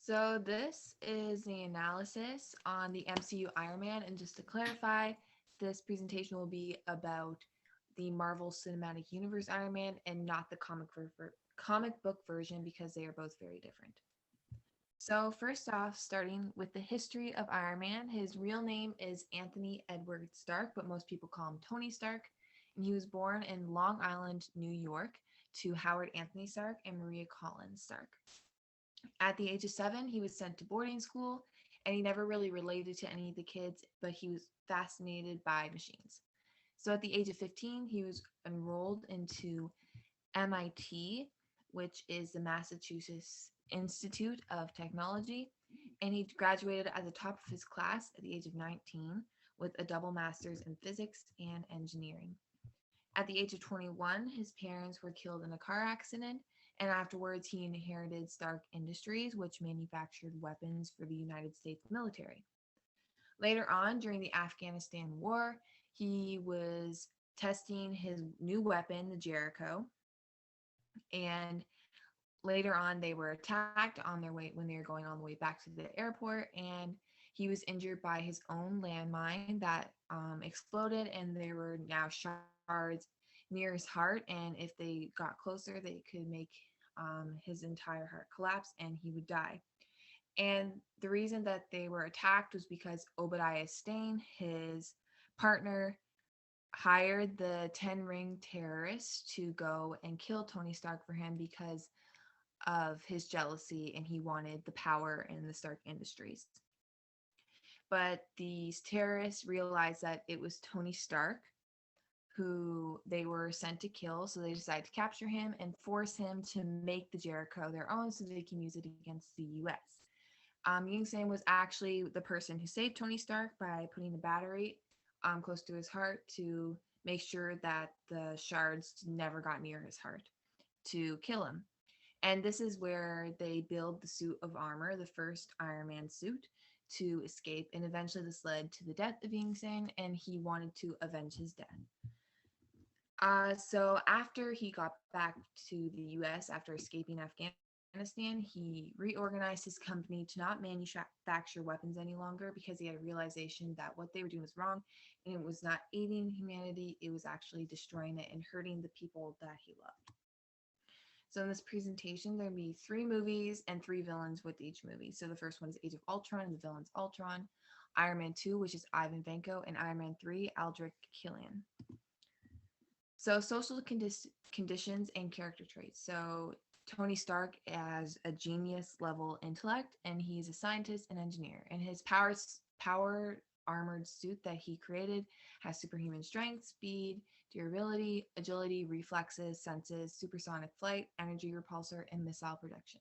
So this is the analysis on the MCU Iron Man, and just to clarify, this presentation will be about the Marvel Cinematic Universe Iron Man and not the comic book version because they are both very different. So first off, starting with the history of Iron Man, his real name is Anthony Edward Stark, but most people call him Tony Stark, and he was born in Long Island, New York, to Howard Anthony Stark and Maria Collins Stark. At the age of 7, he was sent to boarding school, and he never really related to any of the kids, but he was fascinated by machines. So at the age of 15, he was enrolled into MIT, which is the Massachusetts Institute of Technology, and he graduated at the top of his class at the age of 19 with a double master's in physics and engineering. At the age of 21, his parents were killed in a car accident, and afterwards he inherited Stark Industries, which manufactured weapons for the United States military. Later on, during the Afghanistan war, he was testing his new weapon, the Jericho, and later on they were attacked on their way when they were going on the way back to the airport, and he was injured by his own landmine that exploded, and there were now shards near his heart, and if they got closer they could make his entire heart collapse and he would die. And the reason that they were attacked was because Obadiah Stane, his partner, hired the 10 ring terrorists to go and kill Tony Stark for him because of his jealousy, and he wanted the power in the Stark Industries. But these terrorists realized that it was Tony Stark who they were sent to kill, so they decided to capture him and force him to make the Jericho their own so they can use it against the US. Ying San was actually the person who saved Tony Stark by putting a battery close to his heart to make sure that the shards never got near his heart to kill him. And this is where they build the suit of armor, the first Iron Man suit, to escape. And eventually this led to the death of Ying San, and he wanted to avenge his death. So after he got back to the US after escaping Afghanistan, he reorganized his company to not manufacture weapons any longer because he had a realization that what they were doing was wrong, and it was not aiding humanity, it was actually destroying it and hurting the people that he loved. So in this presentation, there'll be 3 movies and 3 villains with each movie. So the first one is Age of Ultron, and the villain's Ultron. Iron Man 2, which is Ivan Vanko, and Iron Man 3, Aldrich Killian. So social conditions and character traits. So Tony Stark has a genius level intellect, and he's a scientist and engineer, and his power armored suit that he created has superhuman strength, speed, durability, agility, reflexes, senses, supersonic flight, energy repulsor, and missile production.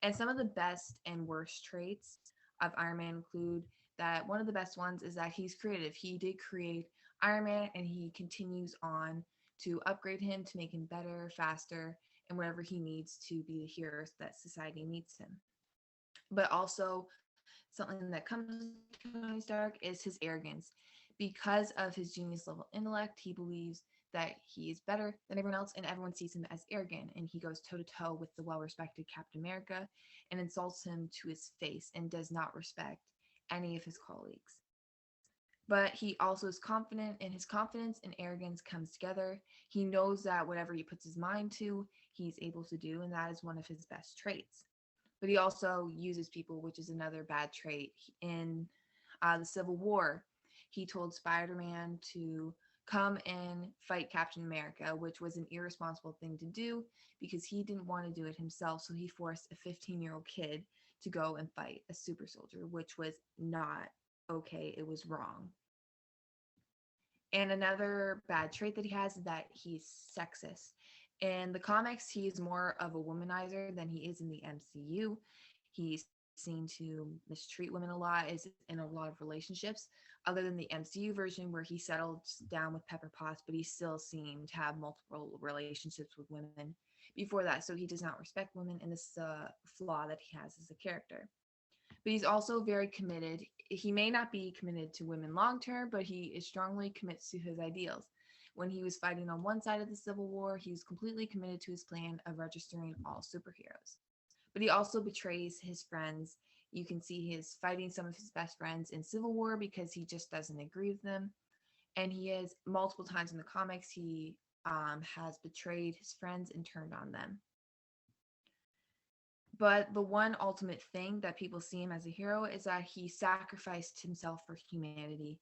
And some of the best and worst traits of Iron Man include that one of the best ones is that he's creative. He did create Iron Man, and he continues on to upgrade him to make him better, faster, and whatever he needs to be the hero that society needs him. But also, something that comes with Tony Stark is his arrogance. Because of his genius level intellect, he believes that he is better than everyone else, and everyone sees him as arrogant, and he goes toe to toe with the well-respected Captain America and insults him to his face and does not respect any of his colleagues. But he also is confident, and his confidence and arrogance comes together. He knows that whatever he puts his mind to, he's able to do, and that is one of his best traits. But he also uses people, which is another bad trait. In the Civil War, he told Spider-Man to come and fight Captain America, which was an irresponsible thing to do because he didn't want to do it himself. So he forced a 15-year-old kid to go and fight a super soldier, which was not okay. It was wrong. And another bad trait that he has is that he's sexist. In the comics, he is more of a womanizer than he is in the MCU. He's seen to mistreat women a lot, is in a lot of relationships, other than the MCU version where he settled down with Pepper Potts, but he's still seen to have multiple relationships with women before that. So he does not respect women, and this is a flaw that he has as a character. But he's also very committed. He may not be committed to women long term, but he is strongly commits to his ideals. When he was fighting on one side of the Civil War, he was completely committed to his plan of registering all superheroes. but he also betrays his friends. You can see he is fighting some of his best friends in Civil War because he just doesn't agree with them. And he has multiple times in the comics, he has betrayed his friends and turned on them. But the one ultimate thing that people see him as a hero is that he sacrificed himself for humanity.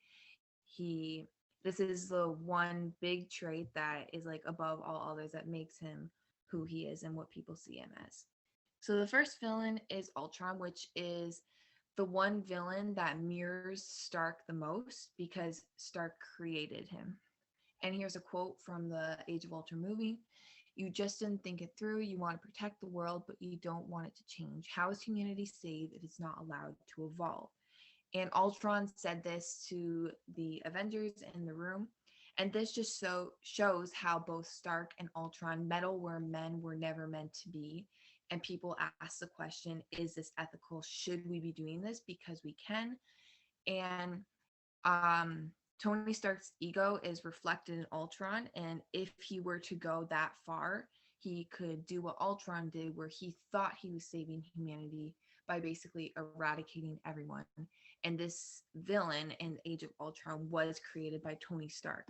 He This is the one big trait that is like above all others that makes him who he is and what people see him as. So the first villain is Ultron, which is the one villain that mirrors Stark the most because Stark created him. And here's a quote from the Age of Ultron movie. You just didn't think it through. You want to protect the world, but you don't want it to change. How is humanity saved if it's not allowed to evolve? And Ultron said this to the Avengers in the room. And this just so shows how both Stark and Ultron meddle where men were never meant to be. And people ask the question, is this ethical? Should we be doing this because we can? And Tony Stark's ego is reflected in Ultron. And if he were to go that far, he could do what Ultron did, where he thought he was saving humanity by basically eradicating everyone. And this villain in Age of Ultron was created by Tony Stark.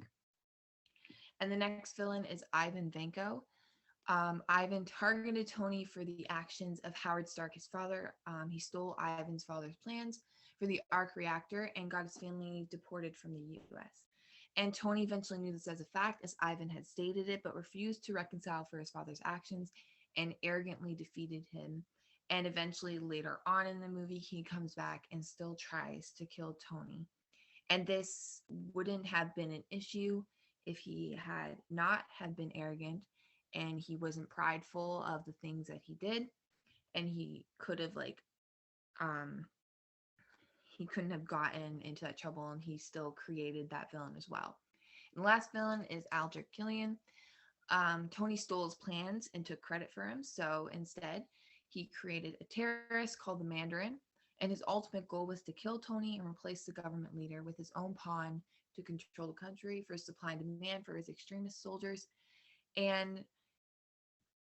And the next villain is Ivan Vanko. Ivan targeted Tony for the actions of Howard Stark, his father. He stole Ivan's father's plans for the arc reactor and got his family deported from the US. And Tony eventually knew this as a fact, as Ivan had stated it, but refused to reconcile for his father's actions and arrogantly defeated him. And eventually, later on in the movie, he comes back and still tries to kill Tony. And this wouldn't have been an issue if he had not had been arrogant and he wasn't prideful of the things that he did, and he could have um he couldn't have gotten into that trouble, and he still created that villain as well. And the last villain is Aldrich Killian. Tony stole his plans and took credit for him, so instead he created a terrorist called the Mandarin, and his ultimate goal was to kill Tony and replace the government leader with his own pawn to control the country for supply and demand for his extremist soldiers. And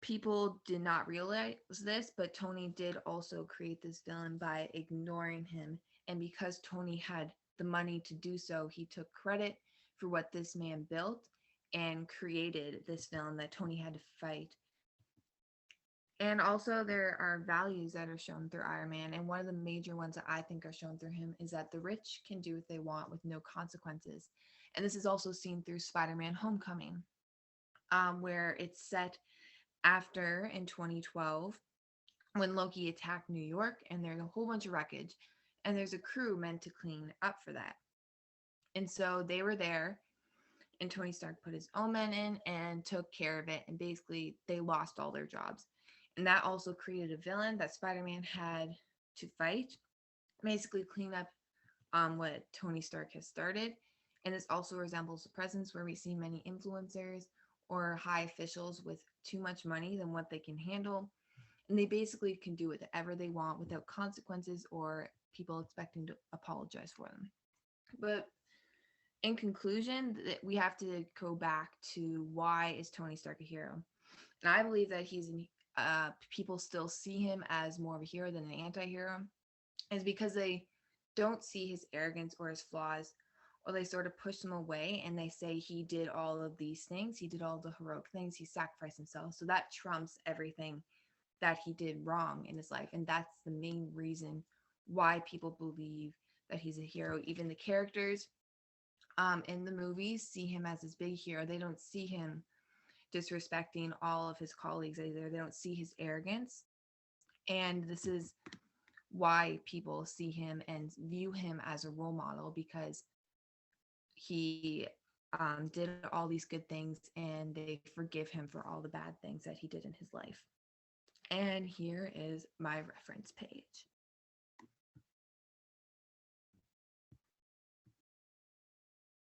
people did not realize this, but Tony did also create this villain by ignoring him. And because Tony had the money to do so, he took credit for what this man built and created this villain that Tony had to fight. And also, there are values that are shown through Iron Man. And one of the major ones that I think are shown through him is that the rich can do what they want with no consequences. And this is also seen through Spider Man Homecoming, where it's set after in 2012 when Loki attacked New York, and there's a whole bunch of wreckage, and there's a crew meant to clean up for that. And so they were there, and Tony Stark put his own men in and took care of it, and basically they lost all their jobs. And that also created a villain that Spider-Man had to fight, basically clean up what Tony Stark has started. And this also resembles the presence where we see many influencers or high officials with too much money than what they can handle. And they basically can do whatever they want without consequences or people expecting to apologize for them. But in conclusion, we have to go back to why is Tony Stark a hero? And I believe that people still see him as more of a hero than an anti-hero, is because they don't see his arrogance or his flaws, or they sort of push him away and they say he did all of these things, he did all the heroic things, he sacrificed himself, so that trumps everything that he did wrong in his life. And that's the main reason why people believe that he's a hero. Even the characters in the movies see him as this big hero. They don't see him disrespecting all of his colleagues either. They don't see his arrogance. And this is why people see him and view him as a role model, because he did all these good things and they forgive him for all the bad things that he did in his life. And here is my reference page.